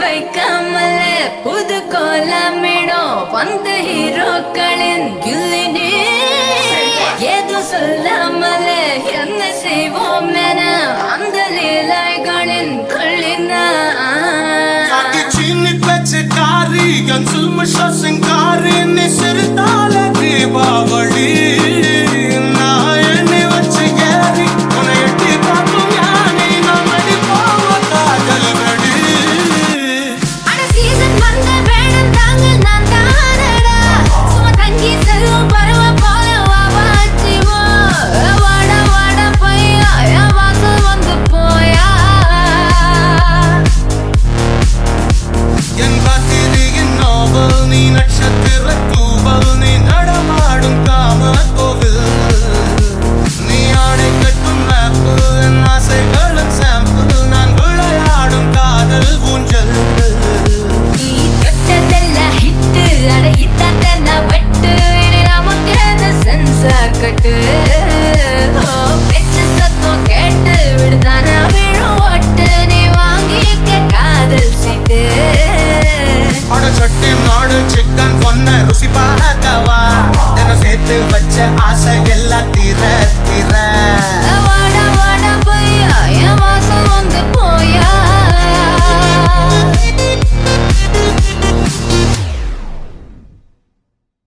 வைக்காமலே புது கோலமிடும் வந்த ஹீரோக்களின் கில்லினி ஏதோ சொல்லாமலே என்ன செய்வோம் என அந்த லீலைகளின் கொள்ளினா कारी जुल्म शंकारी ने सिर ताले दीपावली नायने वच्ची गैरी उन्हें एटी पातु यानी ना मड़ी पावता जलबड़ी अड़ सीजन वंद वेणम तांगल नान तानडा सुम तंगी सरू परव पोलवा वाचिवो वाडा वाडा पय्या या वासल वंद पोया நீ நட்சத்திர தூவல் நீ நடமாடும் காம கோவில் நீ ஆடை கட்டும் மேப்பு என் ஆசைகளின் சாம்பிள் நான் விளையாடும் காதல் ஊஞ்சல் நீ தொட்டதெல்லாம் ஹிட்டு அடையித்தான வெட்டு இனி நமக்கு சென்சார் கட்டு பெற்ற சத்தம் கேட்டு விடுதான விழும் ஓட்டு நீ வாங்கிக்க காதல் சீட்டு சட்டி மாடு சிக்கன் பொண்ண ருசி பார்க்கவா தினம் சேர்த்து வச்ச ஆசை எல்லாம் தீர